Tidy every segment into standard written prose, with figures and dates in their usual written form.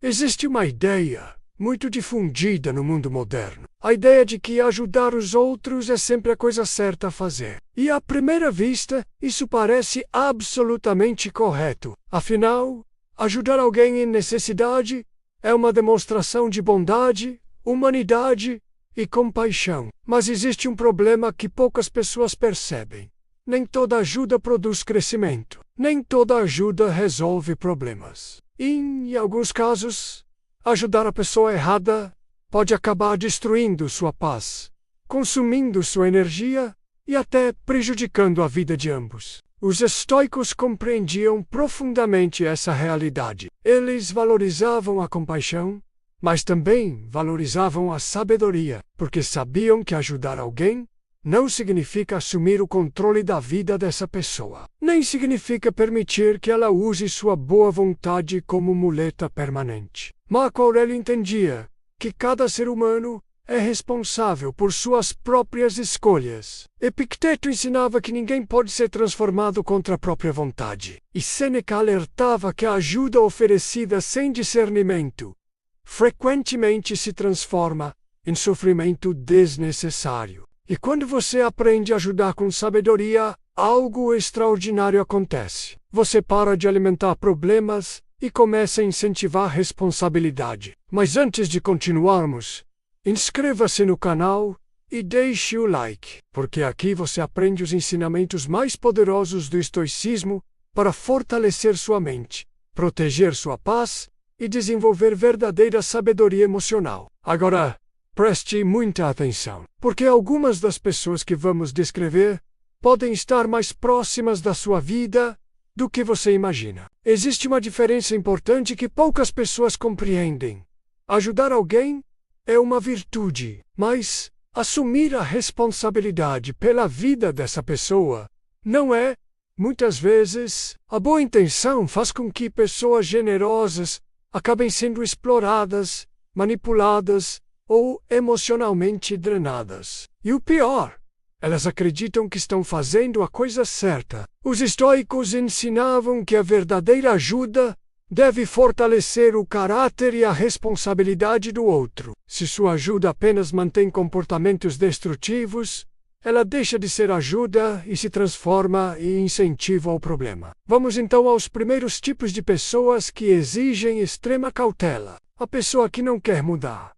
Existe uma ideia muito difundida no mundo moderno. A ideia de que ajudar os outros é sempre a coisa certa a fazer. E à primeira vista, isso parece absolutamente correto. Afinal, ajudar alguém em necessidade é uma demonstração de bondade, humanidade e compaixão. Mas existe um problema que poucas pessoas percebem. Nem toda ajuda produz crescimento. Nem toda ajuda resolve problemas. E, em alguns casos, ajudar a pessoa errada pode acabar destruindo sua paz, consumindo sua energia e até prejudicando a vida de ambos. Os estoicos compreendiam profundamente essa realidade. Eles valorizavam a compaixão, mas também valorizavam a sabedoria, porque sabiam que ajudar alguém não significa assumir o controle da vida dessa pessoa. Nem significa permitir que ela use sua boa vontade como muleta permanente. Marco Aurélio entendia que cada ser humano é responsável por suas próprias escolhas. Epicteto ensinava que ninguém pode ser transformado contra a própria vontade. E Sêneca alertava que a ajuda oferecida sem discernimento frequentemente se transforma em sofrimento desnecessário. E quando você aprende a ajudar com sabedoria, algo extraordinário acontece. Você para de alimentar problemas e começa a incentivar responsabilidade. Mas antes de continuarmos, inscreva-se no canal e deixe o like, porque aqui você aprende os ensinamentos mais poderosos do estoicismo para fortalecer sua mente, proteger sua paz e desenvolver verdadeira sabedoria emocional. Agora, preste muita atenção, porque algumas das pessoas que vamos descrever podem estar mais próximas da sua vida do que você imagina. Existe uma diferença importante que poucas pessoas compreendem. Ajudar alguém é uma virtude, mas assumir a responsabilidade pela vida dessa pessoa não é. Muitas vezes, a boa intenção faz com que pessoas generosas acabem sendo exploradas, manipuladas ou emocionalmente drenadas. E o pior, elas acreditam que estão fazendo a coisa certa. Os estoicos ensinavam que a verdadeira ajuda deve fortalecer o caráter e a responsabilidade do outro. Se sua ajuda apenas mantém comportamentos destrutivos, ela deixa de ser ajuda e se transforma em incentivo ao problema. Vamos então aos primeiros tipos de pessoas que exigem extrema cautela. A pessoa que não quer mudar.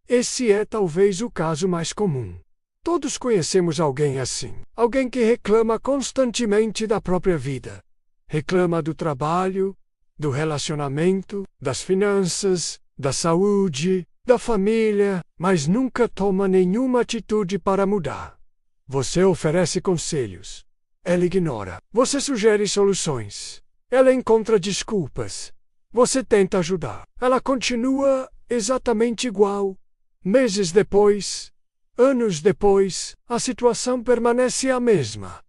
Esse é talvez o caso mais comum. Todos conhecemos alguém assim. Alguém que reclama constantemente da própria vida. Reclama do trabalho, do relacionamento, das finanças, da saúde, da família, mas nunca toma nenhuma atitude para mudar. Você oferece conselhos. Ela ignora. Você sugere soluções. Ela encontra desculpas. Você tenta ajudar. Ela continua exatamente igual. Meses depois, anos depois, a situação permanece a mesma.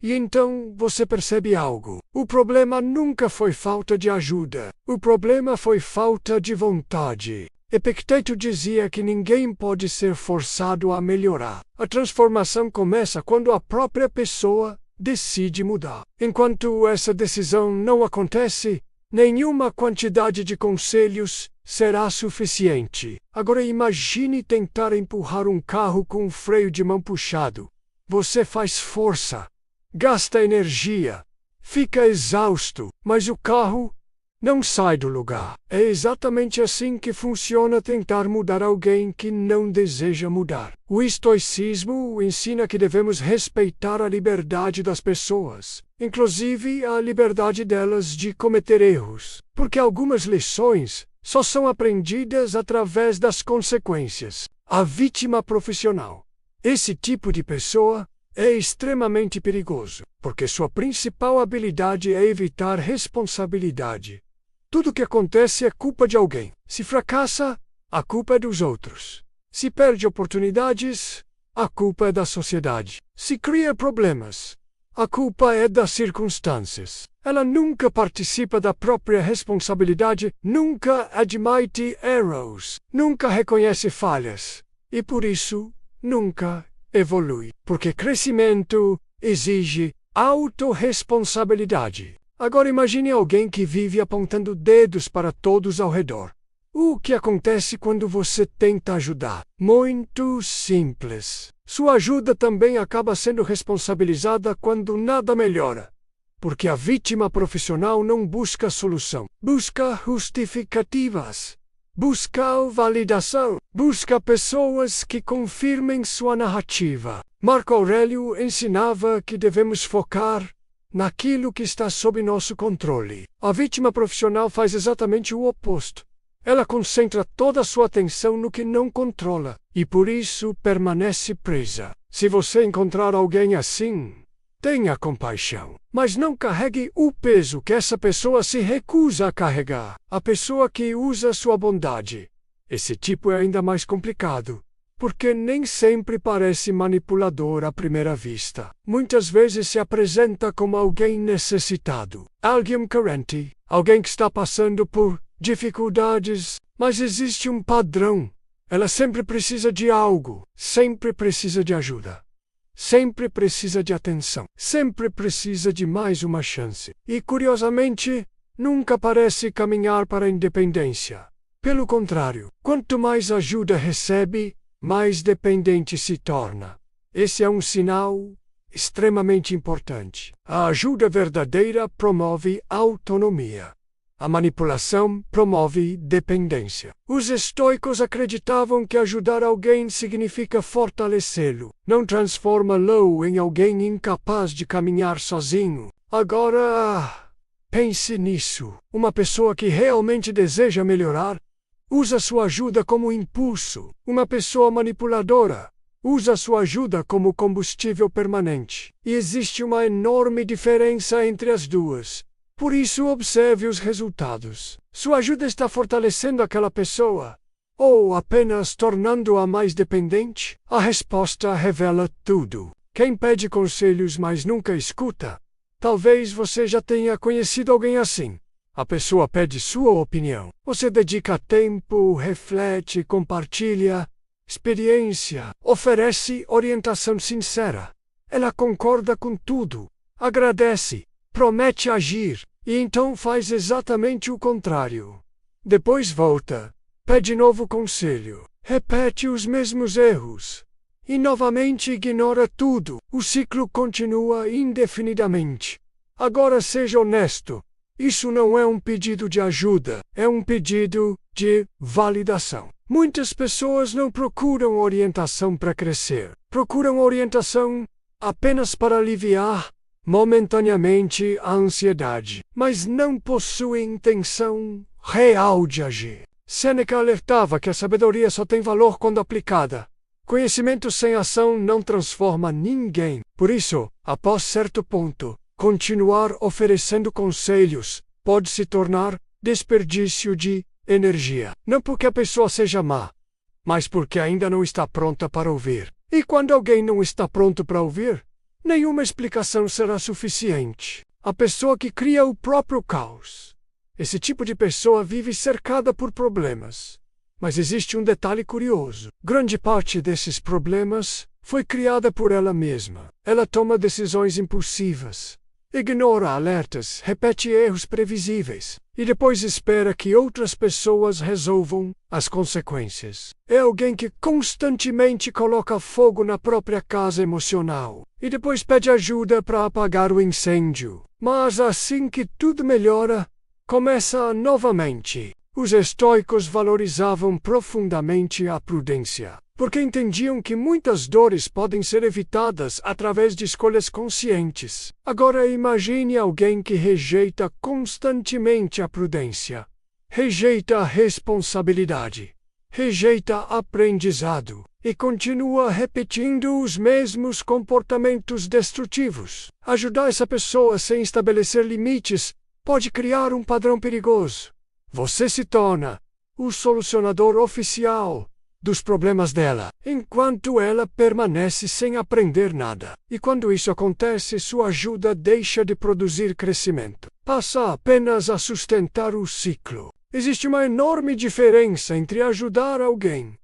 E então você percebe algo. O problema nunca foi falta de ajuda. O problema foi falta de vontade. Epicteto dizia que ninguém pode ser forçado a melhorar. A transformação começa quando a própria pessoa decide mudar. Enquanto essa decisão não acontece, nenhuma quantidade de conselhos será suficiente. Agora imagine tentar empurrar um carro com um freio de mão puxado. Você faz força, gasta energia, fica exausto, mas o carro não sai do lugar. É exatamente assim que funciona tentar mudar alguém que não deseja mudar. O estoicismo ensina que devemos respeitar a liberdade das pessoas, inclusive a liberdade delas de cometer erros, porque algumas lições só são aprendidas através das consequências. A vítima profissional. Esse tipo de pessoa é extremamente perigoso, porque sua principal habilidade é evitar responsabilidade. Tudo que acontece é culpa de alguém. Se fracassa, a culpa é dos outros. Se perde oportunidades, a culpa é da sociedade. Se cria problemas, a culpa é das circunstâncias. Ela nunca participa da própria responsabilidade, nunca admite erros, nunca reconhece falhas. E por isso, nunca evolui. Porque crescimento exige autorresponsabilidade. Agora imagine alguém que vive apontando dedos para todos ao redor. O que acontece quando você tenta ajudar? Muito simples. Sua ajuda também acaba sendo responsabilizada quando nada melhora. Porque a vítima profissional não busca solução, busca justificativas, busca validação, busca pessoas que confirmem sua narrativa. Marco Aurélio ensinava que devemos focar naquilo que está sob nosso controle. A vítima profissional faz exatamente o oposto. Ela concentra toda a sua atenção no que não controla e por isso permanece presa. Se você encontrar alguém assim, tenha compaixão, mas não carregue o peso que essa pessoa se recusa a carregar. A pessoa que usa sua bondade. Esse tipo é ainda mais complicado, porque nem sempre parece manipulador à primeira vista. Muitas vezes se apresenta como alguém necessitado, alguém carente, alguém que está passando por dificuldades, mas existe um padrão. Ela sempre precisa de algo, sempre precisa de ajuda. Sempre precisa de atenção, sempre precisa de mais uma chance. E, curiosamente, nunca parece caminhar para a independência. Pelo contrário, quanto mais ajuda recebe, mais dependente se torna. Esse é um sinal extremamente importante. A ajuda verdadeira promove autonomia. A manipulação promove dependência. Os estoicos acreditavam que ajudar alguém significa fortalecê-lo, não transformá-lo em alguém incapaz de caminhar sozinho. Agora, pense nisso. Uma pessoa que realmente deseja melhorar, usa sua ajuda como impulso. Uma pessoa manipuladora usa sua ajuda como combustível permanente. E existe uma enorme diferença entre as duas. Por isso, observe os resultados. Sua ajuda está fortalecendo aquela pessoa, ou apenas tornando-a mais dependente? A resposta revela tudo. Quem pede conselhos mas nunca escuta? Talvez você já tenha conhecido alguém assim. A pessoa pede sua opinião. Você dedica tempo, reflete, compartilha experiência, oferece orientação sincera. Ela concorda com tudo, agradece, promete agir, e então faz exatamente o contrário. Depois volta, pede novo conselho, repete os mesmos erros, e novamente ignora tudo. O ciclo continua indefinidamente. Agora seja honesto. Isso não é um pedido de ajuda, é um pedido de validação. Muitas pessoas não procuram orientação para crescer. Procuram orientação apenas para aliviar momentaneamente a ansiedade, mas não possuem intenção real de agir. Sêneca alertava que a sabedoria só tem valor quando aplicada. Conhecimento sem ação não transforma ninguém. Por isso, após certo ponto, continuar oferecendo conselhos pode se tornar desperdício de energia. Não porque a pessoa seja má, mas porque ainda não está pronta para ouvir. E quando alguém não está pronto para ouvir, nenhuma explicação será suficiente. A pessoa que cria o próprio caos. Esse tipo de pessoa vive cercada por problemas. Mas existe um detalhe curioso. Grande parte desses problemas foi criada por ela mesma. Ela toma decisões impulsivas, ignora alertas, repete erros previsíveis e depois espera que outras pessoas resolvam as consequências. É alguém que constantemente coloca fogo na própria casa emocional e depois pede ajuda para apagar o incêndio. Mas assim que tudo melhora, começa novamente. Os estoicos valorizavam profundamente a prudência, porque entendiam que muitas dores podem ser evitadas através de escolhas conscientes. Agora imagine alguém que rejeita constantemente a prudência, rejeita a responsabilidade, rejeita aprendizado e continua repetindo os mesmos comportamentos destrutivos. Ajudar essa pessoa sem estabelecer limites pode criar um padrão perigoso. Você se torna o solucionador oficial dos problemas dela, enquanto ela permanece sem aprender nada. E quando isso acontece, sua ajuda deixa de produzir crescimento. Passa apenas a sustentar o ciclo. Existe uma enorme diferença entre ajudar alguém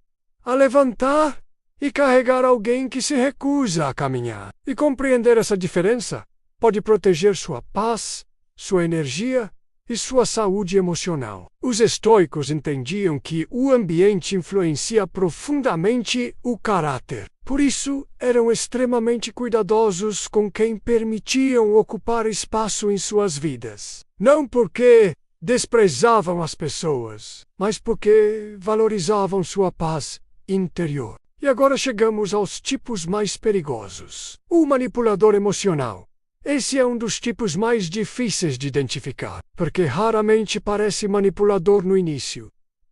a levantar e carregar alguém que se recusa a caminhar. E compreender essa diferença pode proteger sua paz, sua energia e sua saúde emocional. Os estoicos entendiam que o ambiente influencia profundamente o caráter. Por isso, eram extremamente cuidadosos com quem permitiam ocupar espaço em suas vidas. Não porque desprezavam as pessoas, mas porque valorizavam sua paz interior. E agora chegamos aos tipos mais perigosos. O manipulador emocional. Esse é um dos tipos mais difíceis de identificar, porque raramente parece manipulador no início.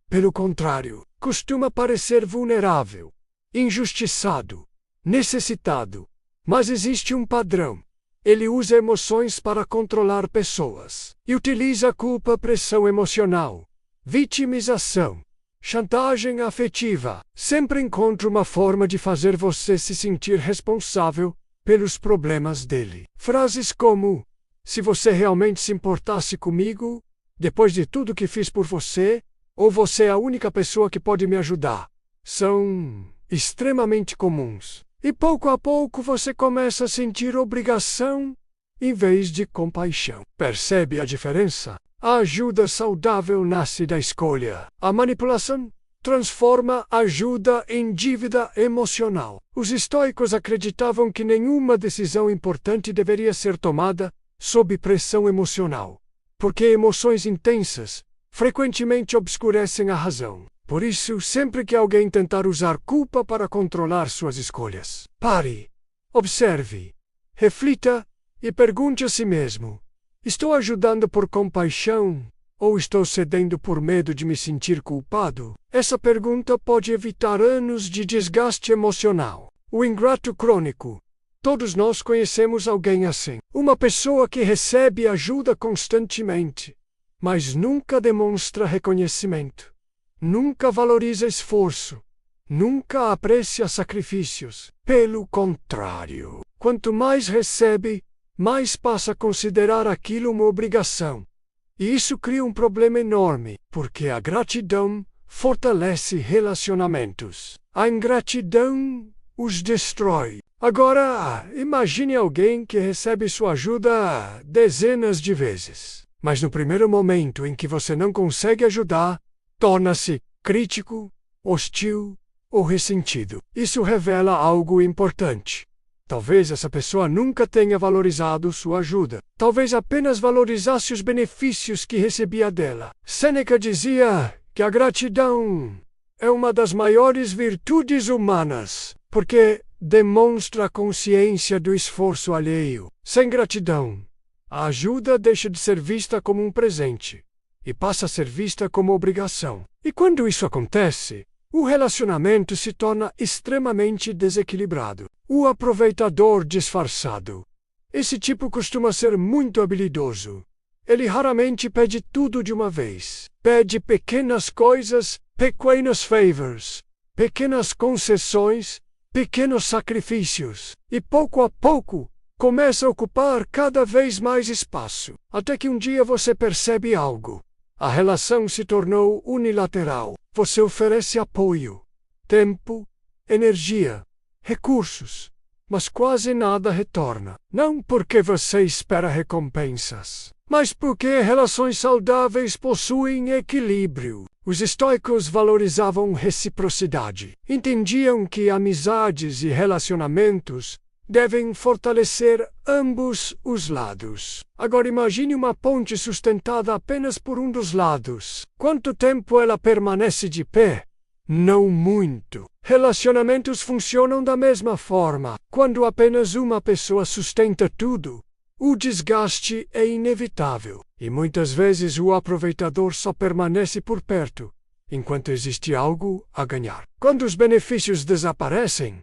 Pelo contrário, costuma parecer vulnerável, injustiçado, necessitado. Mas existe um padrão. Ele usa emoções para controlar pessoas e utiliza culpa, pressão emocional, vitimização, chantagem afetiva. Sempre encontra uma forma de fazer você se sentir responsável pelos problemas dele. Frases como: se você realmente se importasse comigo, depois de tudo que fiz por você, ou você é a única pessoa que pode me ajudar, são extremamente comuns. E pouco a pouco você começa a sentir obrigação em vez de compaixão. Percebe a diferença? A ajuda saudável nasce da escolha. A manipulação transforma ajuda em dívida emocional. Os estoicos acreditavam que nenhuma decisão importante deveria ser tomada sob pressão emocional, porque emoções intensas frequentemente obscurecem a razão. Por isso, sempre que alguém tentar usar culpa para controlar suas escolhas, pare, observe, reflita e pergunte a si mesmo: estou ajudando por compaixão ou estou cedendo por medo de me sentir culpado? Essa pergunta pode evitar anos de desgaste emocional. O ingrato crônico. Todos nós conhecemos alguém assim. Uma pessoa que recebe ajuda constantemente, mas nunca demonstra reconhecimento. Nunca valoriza esforço. Nunca aprecia sacrifícios. Pelo contrário, quanto mais recebe, mais passa a considerar aquilo uma obrigação. E isso cria um problema enorme, porque a gratidão fortalece relacionamentos. A ingratidão os destrói. Agora, imagine alguém que recebe sua ajuda dezenas de vezes, mas no primeiro momento em que você não consegue ajudar, torna-se crítico, hostil ou ressentido. Isso revela algo importante. Talvez essa pessoa nunca tenha valorizado sua ajuda. Talvez apenas valorizasse os benefícios que recebia dela. Sêneca dizia que a gratidão é uma das maiores virtudes humanas, porque demonstra a consciência do esforço alheio. Sem gratidão, a ajuda deixa de ser vista como um presente e passa a ser vista como obrigação. E quando isso acontece, o relacionamento se torna extremamente desequilibrado. O aproveitador disfarçado. Esse tipo costuma ser muito habilidoso. Ele raramente pede tudo de uma vez. Pede pequenas coisas, pequenos favors, pequenas concessões, pequenos sacrifícios. E pouco a pouco, começa a ocupar cada vez mais espaço. Até que um dia você percebe algo. A relação se tornou unilateral. Você oferece apoio, tempo, energia, recursos, mas quase nada retorna. Não porque você espera recompensas, mas porque relações saudáveis possuem equilíbrio. Os estoicos valorizavam reciprocidade. Entendiam que amizades e relacionamentos devem fortalecer ambos os lados. Agora imagine uma ponte sustentada apenas por um dos lados. Quanto tempo ela permanece de pé? Não muito. Relacionamentos funcionam da mesma forma. Quando apenas uma pessoa sustenta tudo, o desgaste é inevitável. E muitas vezes o aproveitador só permanece por perto, enquanto existe algo a ganhar. Quando os benefícios desaparecem,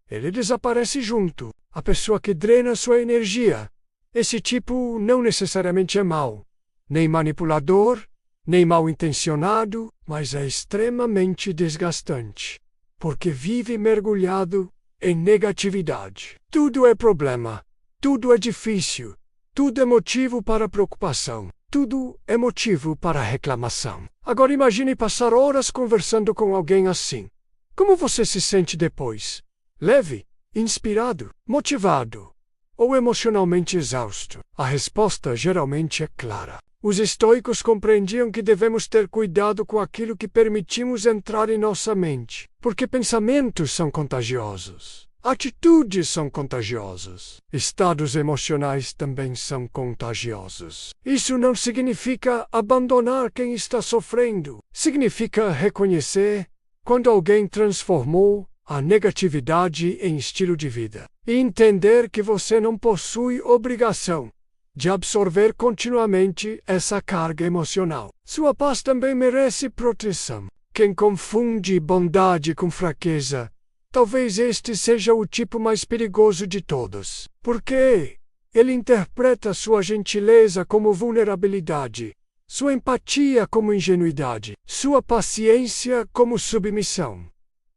ele desaparece junto. A pessoa que drena sua energia. Esse tipo não necessariamente é mau, nem manipulador, nem mal intencionado, mas é extremamente desgastante, porque vive mergulhado em negatividade. Tudo é problema, tudo é difícil, tudo é motivo para preocupação, tudo é motivo para reclamação. Agora imagine passar horas conversando com alguém assim. Como você se sente depois? Leve, inspirado, motivado ou emocionalmente exausto? A resposta geralmente é clara. Os estoicos compreendiam que devemos ter cuidado com aquilo que permitimos entrar em nossa mente, porque pensamentos são contagiosos. Atitudes são contagiosas. Estados emocionais também são contagiosos. Isso não significa abandonar quem está sofrendo. Significa reconhecer quando alguém transformou a negatividade em estilo de vida. E entender que você não possui obrigação de absorver continuamente essa carga emocional. Sua paz também merece proteção. Quem confunde bondade com fraqueza, talvez este seja o tipo mais perigoso de todos, porque ele interpreta sua gentileza como vulnerabilidade, sua empatia como ingenuidade, sua paciência como submissão.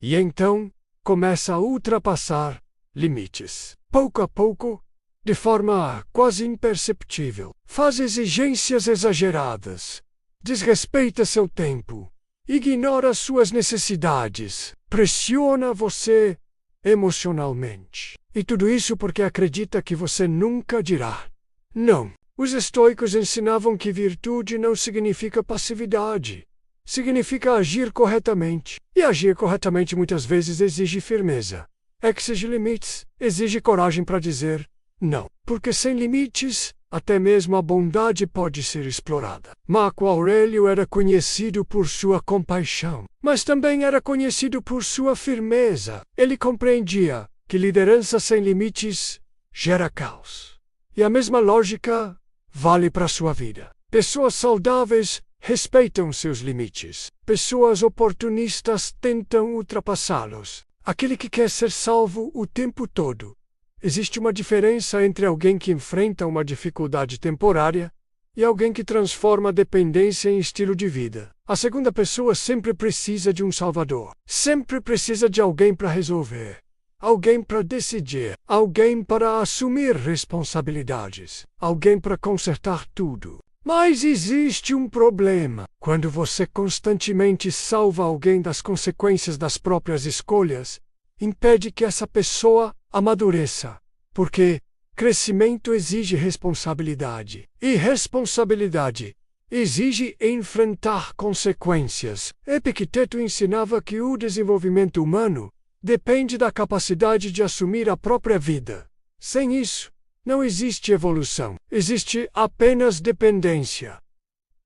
E então começa a ultrapassar limites. Pouco a pouco, de forma quase imperceptível, faz exigências exageradas, desrespeita seu tempo, ignora suas necessidades, pressiona você emocionalmente. E tudo isso porque acredita que você nunca dirá não. Os estoicos ensinavam que virtude não significa passividade. Significa agir corretamente. E agir corretamente muitas vezes exige firmeza. Exige limites, exige coragem para dizer não. Porque sem limites, até mesmo a bondade pode ser explorada. Marco Aurélio era conhecido por sua compaixão, mas também era conhecido por sua firmeza. Ele compreendia que liderança sem limites gera caos. E a mesma lógica vale para sua vida. Pessoas saudáveis respeitam seus limites. Pessoas oportunistas tentam ultrapassá-los. Aquele que quer ser salvo o tempo todo. Existe uma diferença entre alguém que enfrenta uma dificuldade temporária e alguém que transforma a dependência em estilo de vida. A segunda pessoa sempre precisa de um salvador. Sempre precisa de alguém para resolver. Alguém para decidir. Alguém para assumir responsabilidades. Alguém para consertar tudo. Mas existe um problema. Quando você constantemente salva alguém das consequências das próprias escolhas, impede que essa pessoa amadureça, porque crescimento exige responsabilidade, e responsabilidade exige enfrentar consequências. Epicteto ensinava que o desenvolvimento humano depende da capacidade de assumir a própria vida. Sem isso, não existe evolução, existe apenas dependência.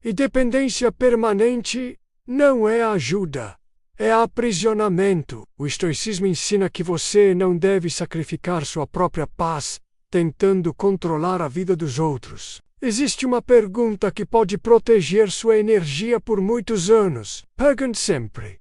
E dependência permanente não é ajuda. É aprisionamento. O estoicismo ensina que você não deve sacrificar sua própria paz tentando controlar a vida dos outros. Existe uma pergunta que pode proteger sua energia por muitos anos. Pergunte sempre: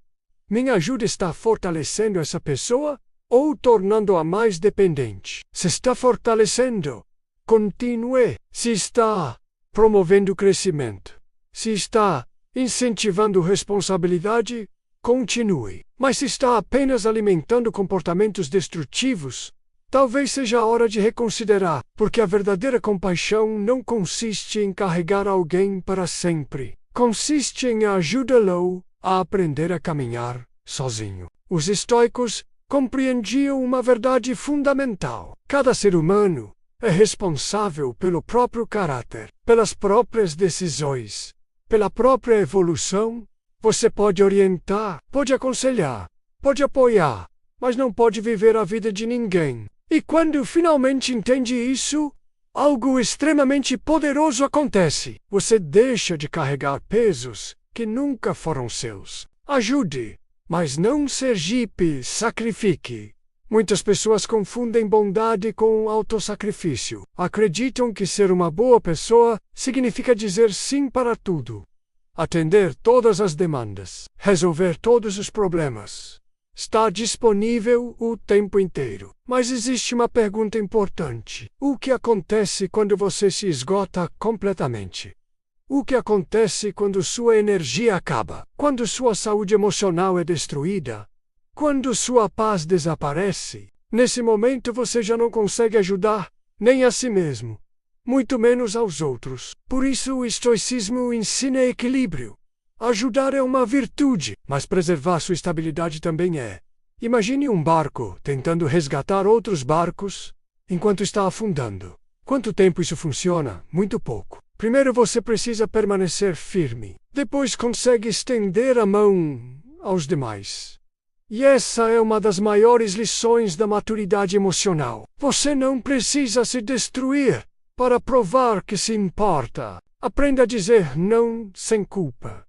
minha ajuda está fortalecendo essa pessoa ou tornando-a mais dependente? Se está fortalecendo, continue. Se está promovendo crescimento, se está incentivando responsabilidade, continue. Mas se está apenas alimentando comportamentos destrutivos, talvez seja a hora de reconsiderar, porque a verdadeira compaixão não consiste em carregar alguém para sempre. Consiste em ajudá-lo a aprender a caminhar sozinho. Os estoicos compreendiam uma verdade fundamental. Cada ser humano é responsável pelo próprio caráter, pelas próprias decisões, pela própria evolução. Você pode orientar, pode aconselhar, pode apoiar, mas não pode viver a vida de ninguém. E quando finalmente entende isso, algo extremamente poderoso acontece. Você deixa de carregar pesos que nunca foram seus. Ajude, mas não sergipe, sacrifique. Muitas pessoas confundem bondade com autossacrifício. Acreditam que ser uma boa pessoa significa dizer sim para tudo. Atender todas as demandas, resolver todos os problemas, estar disponível o tempo inteiro. Mas existe uma pergunta importante. O que acontece quando você se esgota completamente? O que acontece quando sua energia acaba? Quando sua saúde emocional é destruída? Quando sua paz desaparece? Nesse momento você já não consegue ajudar nem a si mesmo, muito menos aos outros. Por isso o estoicismo ensina equilíbrio. Ajudar é uma virtude, mas preservar sua estabilidade também é. Imagine um barco tentando resgatar outros barcos enquanto está afundando. Quanto tempo isso funciona? Muito pouco. Primeiro você precisa permanecer firme. Depois consegue estender a mão aos demais. E essa é uma das maiores lições da maturidade emocional. Você não precisa se destruir para provar que se importa. Aprenda a dizer não sem culpa.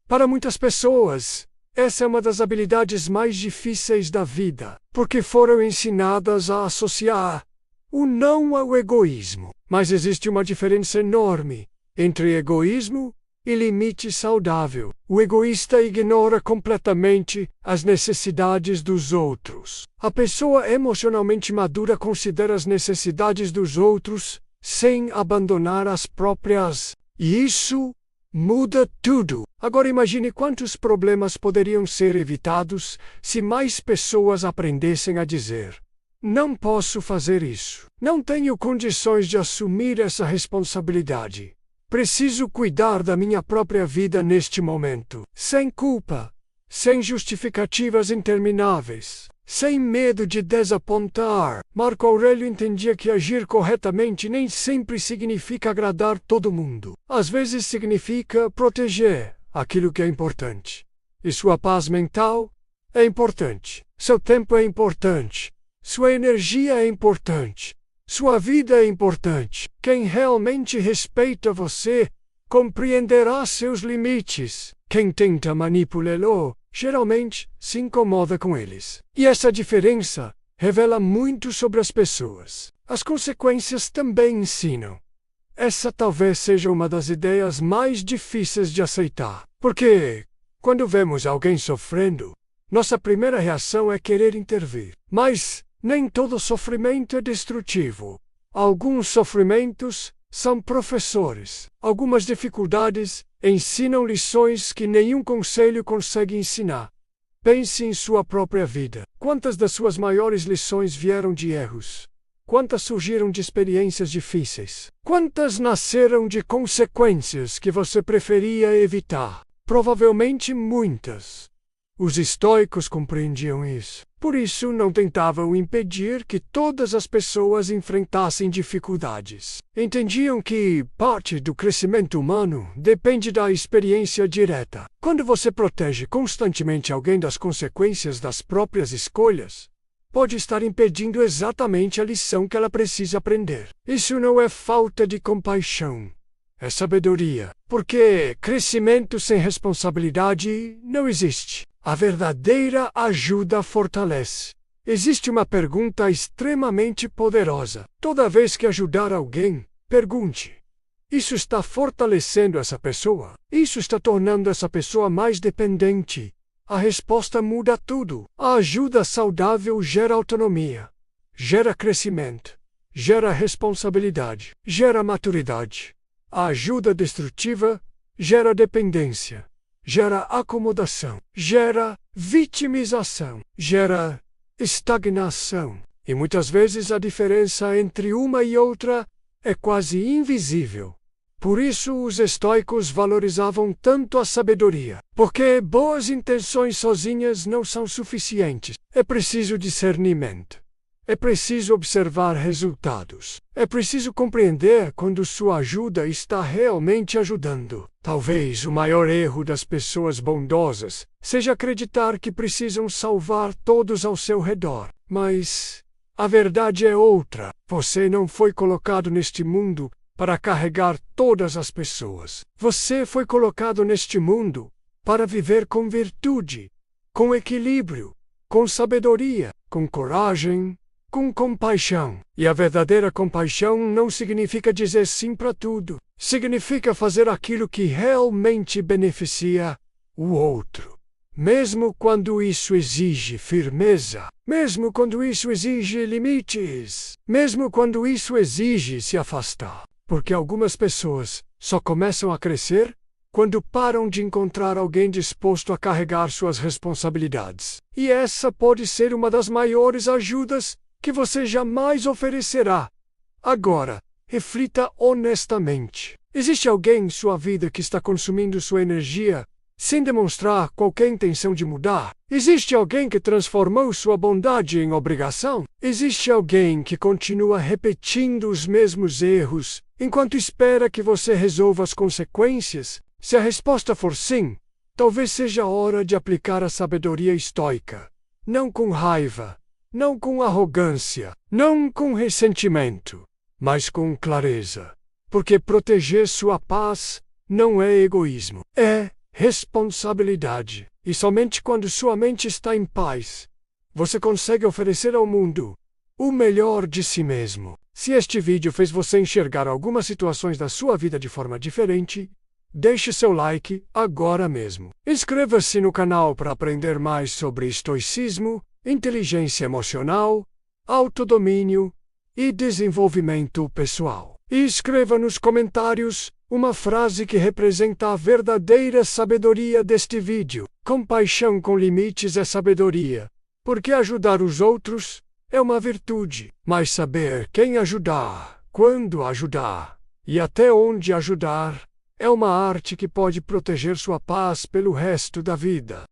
Para muitas pessoas, essa é uma das habilidades mais difíceis da vida, porque foram ensinadas a associar o não ao egoísmo. Mas existe uma diferença enorme entre egoísmo e limite saudável. O egoísta ignora completamente as necessidades dos outros. A pessoa emocionalmente madura considera as necessidades dos outros sem abandonar as próprias. E isso muda tudo. Agora imagine quantos problemas poderiam ser evitados se mais pessoas aprendessem a dizer: não posso fazer isso. Não tenho condições de assumir essa responsabilidade. Preciso cuidar da minha própria vida neste momento, sem culpa, sem justificativas intermináveis, sem medo de desapontar. Marco Aurélio entendia que agir corretamente nem sempre significa agradar todo mundo. Às vezes significa proteger aquilo que é importante. E sua paz mental é importante. Seu tempo é importante. Sua energia é importante. Sua vida é importante. Quem realmente respeita você compreenderá seus limites. Quem tenta manipulá-lo geralmente se incomoda com eles. E essa diferença revela muito sobre as pessoas. As consequências também ensinam. Essa talvez seja uma das ideias mais difíceis de aceitar. Porque, quando vemos alguém sofrendo, nossa primeira reação é querer intervir. Mas nem todo sofrimento é destrutivo. Alguns sofrimentos são professores. Algumas dificuldades ensinam lições que nenhum conselho consegue ensinar. Pense em sua própria vida. Quantas das suas maiores lições vieram de erros? Quantas surgiram de experiências difíceis? Quantas nasceram de consequências que você preferia evitar? Provavelmente muitas. Os estoicos compreendiam isso. Por isso, não tentavam impedir que todas as pessoas enfrentassem dificuldades. Entendiam que parte do crescimento humano depende da experiência direta. Quando você protege constantemente alguém das consequências das próprias escolhas, pode estar impedindo exatamente a lição que ela precisa aprender. Isso não é falta de compaixão. É sabedoria. Porque crescimento sem responsabilidade não existe. A verdadeira ajuda fortalece. Existe uma pergunta extremamente poderosa. Toda vez que ajudar alguém, pergunte: isso está fortalecendo essa pessoa? Isso está tornando essa pessoa mais dependente? A resposta muda tudo. A ajuda saudável gera autonomia, gera crescimento, gera responsabilidade, gera maturidade. A ajuda destrutiva gera dependência, gera acomodação, gera vitimização, gera estagnação. E muitas vezes a diferença entre uma e outra é quase invisível. Por isso os estoicos valorizavam tanto a sabedoria, porque boas intenções sozinhas não são suficientes. É preciso discernimento. É preciso observar resultados. É preciso compreender quando sua ajuda está realmente ajudando. Talvez o maior erro das pessoas bondosas seja acreditar que precisam salvar todos ao seu redor. Mas a verdade é outra. Você não foi colocado neste mundo para carregar todas as pessoas. Você foi colocado neste mundo para viver com virtude, com equilíbrio, com sabedoria, com coragem, com compaixão. E a verdadeira compaixão não significa dizer sim para tudo. Significa fazer aquilo que realmente beneficia o outro. Mesmo quando isso exige firmeza. Mesmo quando isso exige limites. Mesmo quando isso exige se afastar. Porque algumas pessoas só começam a crescer quando param de encontrar alguém disposto a carregar suas responsabilidades. E essa pode ser uma das maiores ajudas que você jamais oferecerá. Agora, reflita honestamente. Existe alguém em sua vida que está consumindo sua energia sem demonstrar qualquer intenção de mudar? Existe alguém que transformou sua bondade em obrigação? Existe alguém que continua repetindo os mesmos erros enquanto espera que você resolva as consequências, se a resposta for sim, talvez seja a hora de aplicar a sabedoria estoica. Não com raiva, não com arrogância, não com ressentimento, mas com clareza. Porque proteger sua paz não é egoísmo, é responsabilidade. E somente quando sua mente está em paz, você consegue oferecer ao mundo o melhor de si mesmo. Se este vídeo fez você enxergar algumas situações da sua vida de forma diferente, deixe seu like agora mesmo. Inscreva-se no canal para aprender mais sobre estoicismo, inteligência emocional, autodomínio e desenvolvimento pessoal. E escreva nos comentários uma frase que representa a verdadeira sabedoria deste vídeo. Compaixão com limites é sabedoria, porque ajudar os outros é uma virtude, mas saber quem ajudar, quando ajudar e até onde ajudar é uma arte que pode proteger sua paz pelo resto da vida.